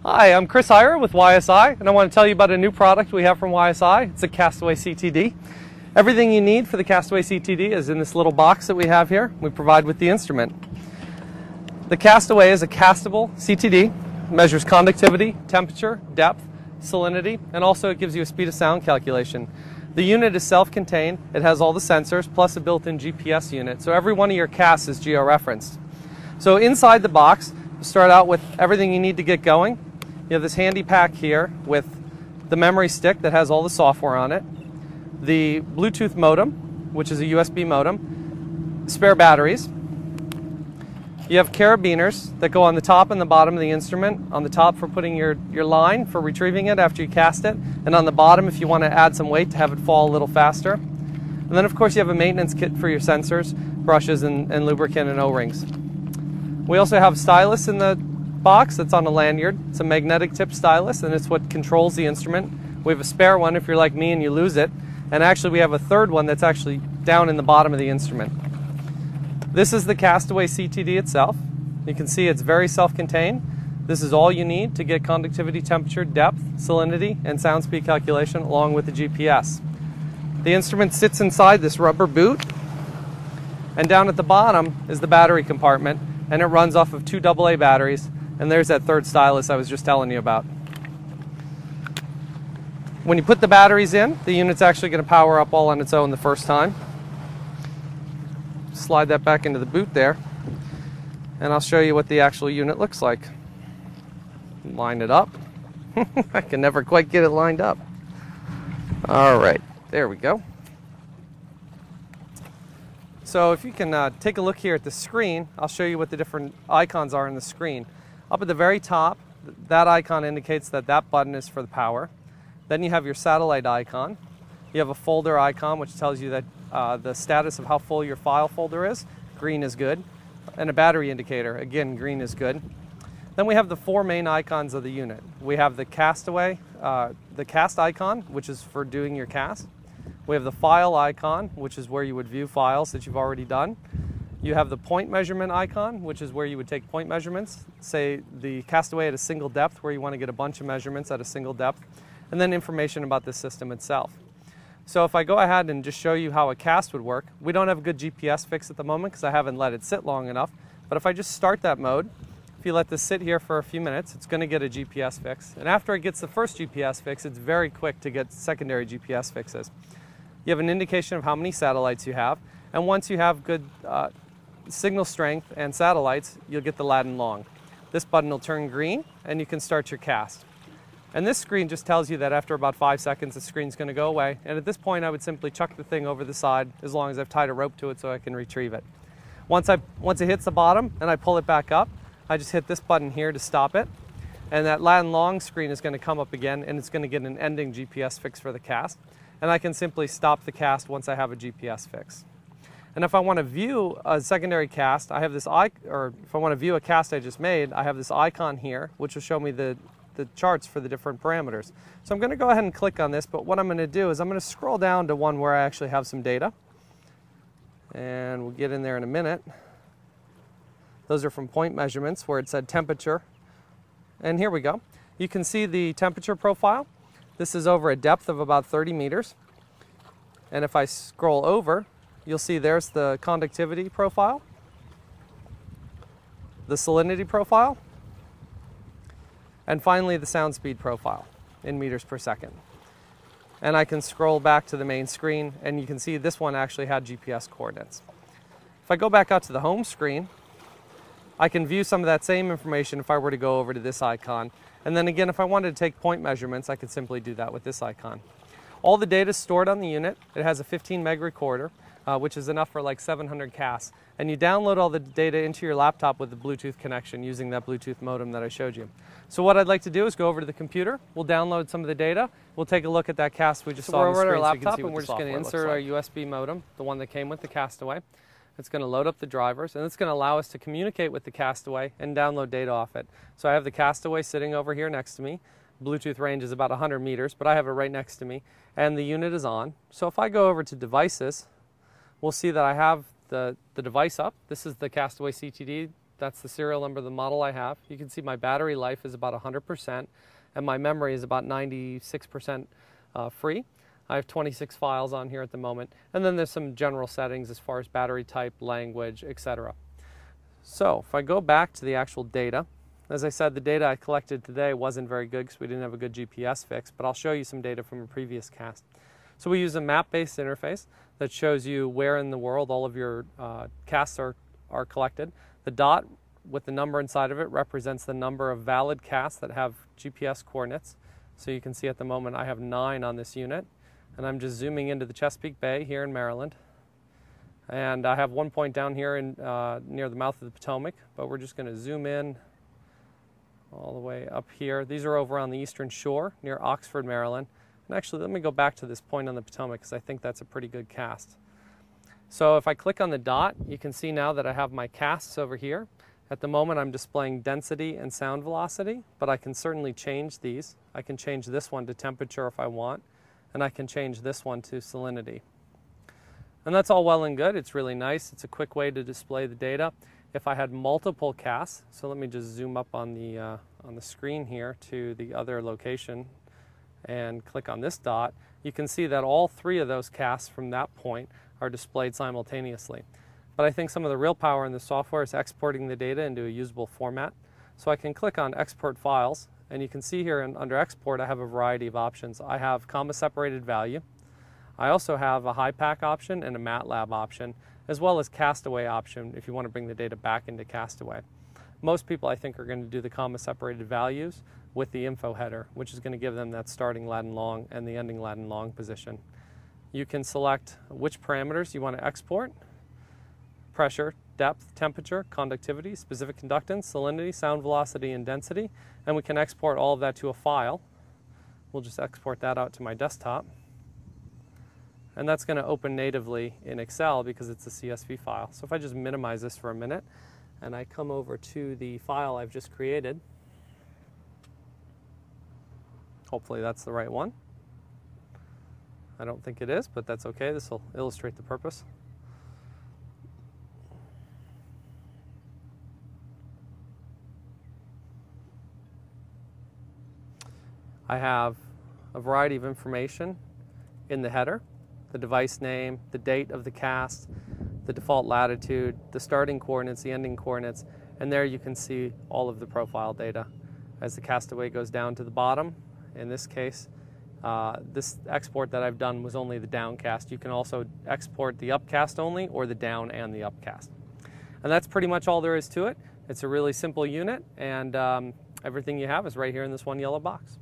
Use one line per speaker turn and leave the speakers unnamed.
Hi, I'm Chris Heyer with YSI, and I want to tell you about a new product we have from YSI. It's a CastAway CTD. Everything you need for the CastAway CTD is in this little box that we have here. We provide with the instrument. The CastAway is a castable CTD, measures conductivity, temperature, depth, salinity, and also it gives you a speed of sound calculation. The unit is self-contained. It has all the sensors plus a built-in GPS unit, so every one of your casts is geo-referenced. So inside the box, you start out with everything you need to get going. You have this handy pack here with the memory stick that has all the software on it, the Bluetooth modem, which is a USB modem, spare batteries. You have carabiners that go on the top and the bottom of the instrument. On the top for putting your line for retrieving it after you cast it, and on the bottom if you want to add some weight to have it fall a little faster. And then of course you have a maintenance kit for your sensors, brushes, and lubricant and O-rings. We also have a stylus in the box that's on a lanyard. It's a magnetic tip stylus, and it's what controls the instrument. We have a spare one if you're like me and you lose it, and actually we have a third one that's actually down in the bottom of the instrument. This is the CastAway CTD itself. You can see it's very self-contained. This is all you need to get conductivity, temperature, depth, salinity, and sound speed calculation along with the GPS. The instrument sits inside this rubber boot, and down at the bottom is the battery compartment, and it runs off of 2 AA batteries. And there's that third stylus I was just telling you about. When you put the batteries in, the unit's actually going to power up all on its own the first time. Slide that back into the boot there, and I'll show you what the actual unit looks like. Line it up. I can never quite get it lined up. All right, there we go. So if you can take a look here at the screen, I'll show you what the different icons are on the screen. Up at the very top, that icon indicates that that button is for the power. Then you have your satellite icon. You have a folder icon, which tells you that the status of how full your file folder is. Green is good. And a battery indicator. Again, green is good. Then we have the 4 main icons of the unit. We have the CastAway, the cast icon, which is for doing your cast. We have the file icon, which is where you would view files that you've already done. You have the point measurement icon, which is where you would take point measurements, say the CastAway at a single depth, where you want to get a bunch of measurements at a single depth, and then information about the system itself. So if I go ahead and just show you how a cast would work, we don't have a good GPS fix at the moment because I haven't let it sit long enough, but if I just start that mode, if you let this sit here for a few minutes, it's going to get a GPS fix. And after it gets the first GPS fix, it's very quick to get secondary GPS fixes. You have an indication of how many satellites you have, and once you have good signal strength and satellites, you'll get the lat and long. This button will turn green and you can start your cast. And this screen just tells you that after about 5 seconds the screen's going to go away, and at this point I would simply chuck the thing over the side as long as I've tied a rope to it so I can retrieve it. Once it hits the bottom and I pull it back up, I just hit this button here to stop it, and that lat and long screen is going to come up again, and it's going to get an ending GPS fix for the cast, and I can simply stop the cast once I have a GPS fix. And if I want to view a secondary cast, I have this or if I want to view a cast I just made, I have this icon here, which will show me the charts for the different parameters. So I'm going to go ahead and click on this, but what I'm going to do is I'm going to scroll down to one where I actually have some data. And we'll get in there in a minute. Those are from point measurements where it said temperature. And here we go. You can see the temperature profile. This is over a depth of about 30 meters. And if I scroll over, you'll see there's the conductivity profile, the salinity profile, and finally the sound speed profile in meters per second. And I can scroll back to the main screen, and you can see this one actually had GPS coordinates. If I go back out to the home screen, I can view some of that same information if I were to go over to this icon. And then again, if I wanted to take point measurements, I could simply do that with this icon. All the data is stored on the unit. It has a 15 meg recorder, which is enough for like 700 casts. And you download all the data into your laptop with the Bluetooth connection using that Bluetooth modem that I showed you. So what I'd like to do is go over to the computer. We'll download some of the data. We'll take a look at that cast we just saw on the screen. So we're over at our laptop, and we're just going to insert our USB modem, the one that came with the CastAway. It's going to load up the drivers, and it's going to allow us to communicate with the CastAway and download data off it. So I have the CastAway sitting over here next to me. Bluetooth range is about 100 meters, but I have it right next to me, and the unit is on. So if I go over to devices, we'll see that I have the device up. This is the CastAway CTD That's the serial number of the model I have. You can see my battery life is about 100% and my memory is about 96% free. I have 26 files on here at the moment, and then there's some general settings as far as battery type, language, etc. So if I go back to the actual data, as I said, the data I collected today wasn't very good because we didn't have a good GPS fix, but I'll show you some data from a previous cast. So we use a map-based interface that shows you where in the world all of your casts are collected. The dot with the number inside of it represents the number of valid casts that have GPS coordinates. So you can see at the moment I have 9 on this unit. And I'm just zooming into the Chesapeake Bay here in Maryland. And I have one point down here in, near the mouth of the Potomac, but we're just going to zoom in all the way up here. These are over on the eastern shore near Oxford, Maryland. And actually, let me go back to this point on the Potomac because I think that's a pretty good cast. So if I click on the dot, you can see now that I have my casts over here. At the moment, I'm displaying density and sound velocity, but I can certainly change these. I can change this one to temperature if I want. And I can change this one to salinity. And that's all well and good. It's really nice. It's a quick way to display the data. If I had multiple casts, so let me just zoom up on the screen here to the other location and click on this dot, you can see that all 3 of those casts from that point are displayed simultaneously. But I think some of the real power in the software is exporting the data into a usable format. So I can click on Export Files, and you can see here under Export I have a variety of options. I have comma-separated value. I also have a HiPack option and a MATLAB option, as well as CastAway option if you want to bring the data back into CastAway. Most people I think are going to do the comma-separated values with the info header, which is going to give them that starting Latin long and the ending Latin long position. You can select which parameters you want to export: pressure, depth, temperature, conductivity, specific conductance, salinity, sound velocity, and density, and we can export all of that to a file. We'll just export that out to my desktop. And that's going to open natively in Excel because it's a CSV file. So if I just minimize this for a minute and I come over to the file I've just created, hopefully that's the right one. I don't think it is, but that's okay. This will illustrate the purpose. I have a variety of information in the header: the device name, the date of the cast, the default latitude, the starting coordinates, the ending coordinates, and there you can see all of the profile data. As the castaway goes down to the bottom, in this case, this export that I've done was only the downcast. You can also export the upcast only, or the down and the upcast. And that's pretty much all there is to it. It's a really simple unit, and everything you have is right here in this one yellow box.